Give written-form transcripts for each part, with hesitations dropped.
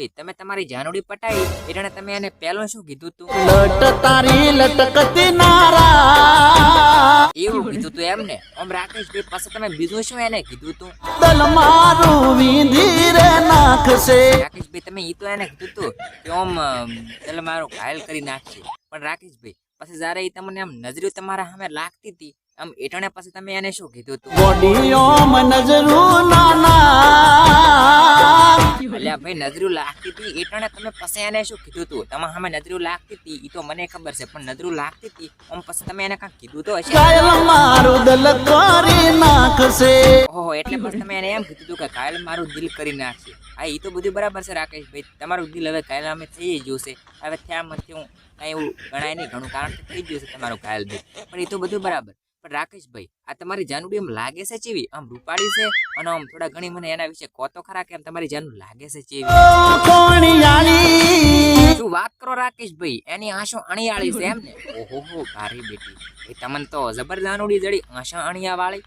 ભાઈ તમે તમારી જાનુડી પટાઈ એટલે તમે એને પહેલું શું કીધું તું? લટ તારી લટકતી નારા એવું કીધું તું એમને? આમ રાકેશભાઈ પછી તમે બીજું શું એને કીધું તું? દલ મારું વીંધી રે નાખશે. રાકેશભાઈ તમે ઈ તો એને કીધું તું કે આમ ચાલ મારું ઘાયલ કરી નાખશે, પણ રાકેશભાઈ પછી જયારે ઈ તમને આમ નજરી તમારા સામે લાગતી હતી આમ એટણે પછી તમે એને શું કીધું તું? બોડીઓમ નજરું નાના અલ્યા ભાઈ નજરું લાગતી હતી એટણે તમે પછી એને શું કીધું તું? તમારા સામે નજરું લાગતી હતી ઈ તો મને ખબર છે, પણ નજરું લાગતી હતી આમ પછી તમે એને કાંઈક કીધું તો હશે. કાયલ મારું દલ કરી નાખશે. ઓહો એટલે પછી તમે એને એમ કીધું તું કે કાયલ મારું દિલ કરી નાખશે. હા ઈ તો બધું બરાબર છે રાકેશભાઈ, તમારું દિલ હવે કાયલ અમે થઈ ગયું છે. હવે થયા મત હું કાંઈ એવું ગણાય નહીં ઘણું, કારણ કે થઈ ગયું છે તમારું કાયલ દિલ, પણ એ તો બધું બરાબર. પણ રાકેશભાઈ આ તમારી જાનુડી એમ લાગે છે ચેવી? આમ રૂપાળી છે અને આમ થોડા ઘણી મને એના વિશે કહો તો ખરા કે આમ તમારી જાનુ લાગે છે ચેવી? કોણિયાળી શું વાત કરો રાકેશભાઈ, એની આંખો અણિયાળી છે એમ ને? ઓહો ભારી બેટી, એ તમને તો જબર જાનુડી જડી આંખો અણિયા વાળી.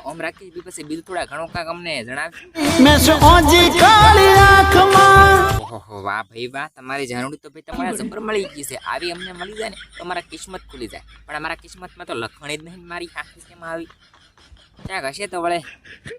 ઓમ રાકેશભાઈ પછી બીજું થોડા ઘણું કાંક અમને જણાવજો. મેં સોજી કાળી આંખમાં ઓહો વાહ ભાઈ વાહ, તમારી જાનુડી તો ભાઈ તમારે જબર મળી ગઈ છે. આવી અમને મળી જાય ને તો અમારા કિસ્મત ખુલી જાય, પણ અમારા કિસ્મતમાં તો લખણી જ નહીં. મારી આંખી કેમ આવી? ક્યાંક હશે તો વળે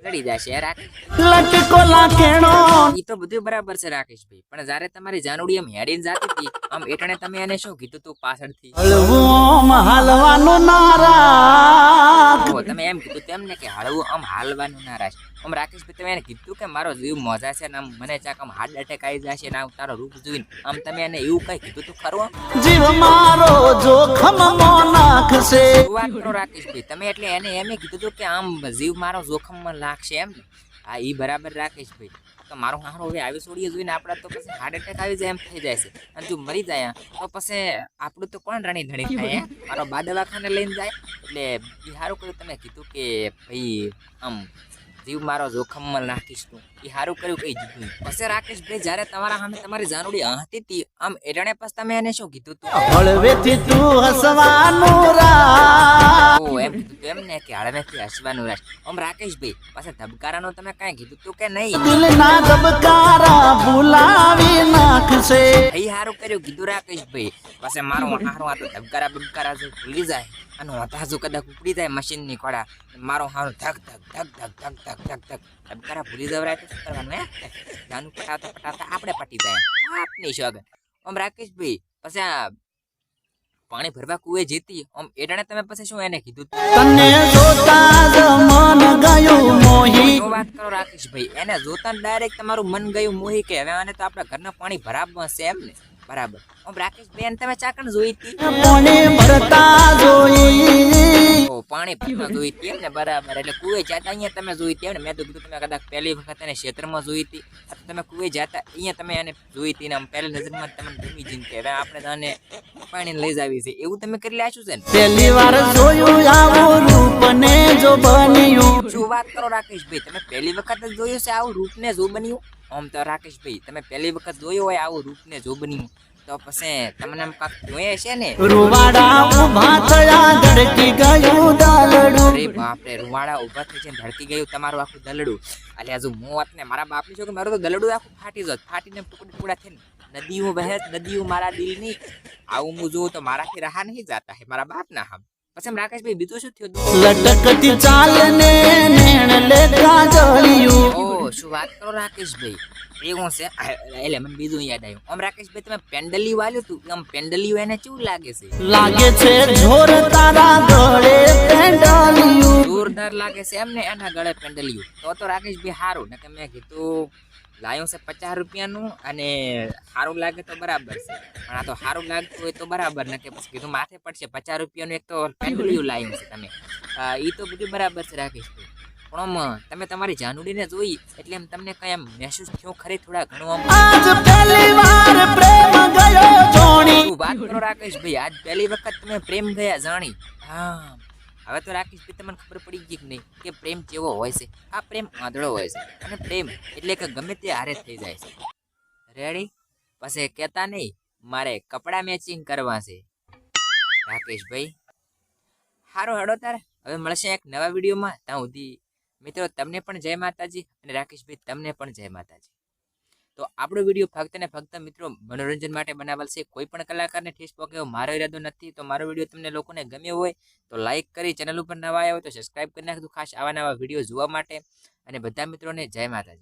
જડી જશે રાકેશ. લટકો લાકેણો ઈ તો બધું બરાબર છે રાકેશભાઈ, પણ જયારે તમારી જાનુડી આમ હેડીને જાતી હતી આમ એટણે તમે એને શું કીધું તું પાછળથી? હળવું હાલવાનું નારા ઓહો તમે એમ કીધું તેમ ને કે હળવું આમ હાલવાનું ના રાખ. આમ રાકેશભાઈ તમે એને કીધું કે મારો જીવ મોજા છે ને આમ મને ચાક આમ હાર્ટ એટેક આવી જશે ને આમ તારો રૂપ જોઈને આમ તમે એને એવું કઈ કીધું તું ખરું? જીવ મારો જોખમમાં નાખશે. વાત કરો રાકેશભાઈ તમે એટલે એને એમ કીધું તું કે આમ જીવ મારો જોખમમાં લાગશે એમ ને? હા ઈ બરાબર રાકેશભાઈ, તો મારો હારો હવે આવી છોડીએ જોઈને આપડા તો પછી હાર્ટ એટેક આવી જાય એમ થઈ જાય છે, અને જો મરી જાય તો પછી આપણું તો કોણ રાણી ધણી થાય? મારો બા દવાખાને લઈને જાય. એટલે ઈ સારું કર્યું તમે કીધું કે ભાઈ આમ જીવ મારો જોખમમાં નાખીશ તું, એ સારું કર્યું કઈ દીધું. પછી રાકેશભાઈ જયારે તમારા સામે તમારી જાનુડી હસતી હતી આમ એટણે પછી તમે એને શું કીધું તું? હળવેથી તું હસવાનું રા ઓ એમ કીધું તું એમ ને કે હળવેથી હસવાનું રાખ. આમ રાકેશભાઈ પાછા ધબકારાનો તમે કાંઈ કીધું તું કે નહીં? દિલના ધબકારા ભૂલાવી નાખશે. એ સારું કર્યું કીધું રાકેશભાઈ. પછી મારો હારો આ તો ધબકારા બબકારા જો ભૂલી જાય અને હતાજો કદાચ ઉપડી જાય મશીન ની ખોડા, મારો હારો ધક ધક ધક ધક ધક ધક ધક ધક ધબકારા ભૂલી જવરાય તો શું કરવાનું? જાનું પટાવતા પટાવતા આપણે પટી જાય આપની શોગન. આમ રાકેશભાઈ પછી આ પાણી ભરવા કુએ જીતી આમ એટણે તમે પછી શું એને કીધું? તને જોતા જ મન ગયું મોહી. શું વાત કરો રાકેશભાઈ, એને જોતા ડાયરેક્ટ તમારું મન ગયું મોહી કે હવે આને તો આપણા ઘરના પાણી ભરાવવા છે એમ ને? બરાબર. આમ રાકેશભાઈ એને તમે ચાકણ જોઈ હતી? પાણી ભરતા જોઈ. ઓ પાણી ભરતા જોઈ હતી એમ ને? બરાબર. એટલે કુએ જાતા અહીંયા તમે જોઈ હતી એમ ને? મેં તો કીધું તમે કદાચ પહેલી વખત એને ક્ષેત્રમાં જોઈ હતી, અથવા તમે કુએ જાતા અહીંયા તમે એને જોઈ હતી ને આમ પહેલી નજરમાં તમને ગમી જઈને કે હવે આપણે તો આને પાણી લઈ જાવી છે એવું તમે કરી લાશું છે ને? પહેલી વાર જોયું આવું રૂપ ને જો બન્યું. શું વાત કરો રાકેશભાઈ, તમે પહેલી વખત જ જોયું છે આવું રૂપ ને જો બન્યું? આમ તો રાકેશભાઈ તમે પહેલી વખત જોયું હોય આવું રૂપ ને જો બન્યું તો પછી તમને આમ કાંક જોઈએ છે ને? રૂવાડા ઉભા થયા ધડકી ગયું દાલડું. અરે બાપરે, રૂવાડા ઉભા થઈ છે ધડકી ગયું તમારું આખું દલડું. અલ્યા જો મોત ને મારા બાપની છો કે મારું તો દલડું આખું ફાટી જત, ફાટીને ટુકડા ટુકડા થઈને નદીઓ વહે, નદીઓ મારા દિલની. આવું હું જોઉં તો મારાથી રહા નહીં જાતા હે મારા બાપ ના હમ. પછી એમ રાકેશભાઈ બીજું શું થયું? લટકતી ચાલને નેણ લેતા જળિયું. ઓ શું વાત કરો રાકેશભાઈ, એવું છે? એટલે મને બીજું યાદ આવ્યું. આમ રાકેશભાઈ તમે પેન્ડલિયું વાલ્યું તું, આમ પેન્ડલિયું એને કેવું લાગે છે? લાગે છે જોર તારા ગળે પેન્ડલિયું. જોરદાર લાગે છે એમને એના ગળે પેન્ડલિયું? તો રાકેશભાઈ સારું ને કે મેં કીધું લાયું છે 50 રૂપિયાનું અને સારું લાગે તો બરાબર છે, પણ આ તો સારું લાગતું હોય તો બરાબર ને કે પછી કીધું માથે પડશે 50 રૂપિયાનું એક તો પેન્ડલિયું લાયું છે તમે. એ તો બધું બરાબર છે રાકેશભાઈ, પણ આમ તમે તમારી જાનુડીને જોઈ એટલે એમ તમને કઈ એમ મહેસૂસ થયો ખરી થોડા ઘણું આમ? આજ પહેલી વાર પ્રેમ ગયો જોણી. શું વાત કરો રાકેશભાઈ, આજ પહેલી વખત તમે પ્રેમ ગયા જાણી? હા હવે તો રાકેશભાઈ તમને ખબર પડી ગઈ કે નહીં કે પ્રેમ કેવો હોય છે? આ પ્રેમ આંધળો હોય છે, અને પ્રેમ એટલે કે ગમે તે હારે થઈ જાય છે. રેડી? પછી કહેતા નહીં મારે કપડા મેચિંગ કરવા છે રાકેશભાઈ. સારું હેડો તારે હવે મળશે એક નવા વિડીયોમાં. ત્યાં સુધી મિત્રો તમને પણ જય માતાજી અને રાકેશભાઈ તમને પણ જય માતાજી. તો આપણો વિડીયો ફક્ત ને ફક્ત મિત્રો મનોરંજન માટે બનાવેલ છે, કોઈ પણ કલાકારને ઠેસ પહોંચે એવો મારો ઈરાદો નથી. તો મારો વિડીયો તમને લોકોને ગમ્યો હોય તો લાઈક કરી, ચેનલ ઉપર નવા આવ્યા હોય તો સબસ્ક્રાઇબ કરી નાખજો ખાસ આવા નવા વિડીયો જોવા માટે. અને બધા મિત્રોને જય માતાજી.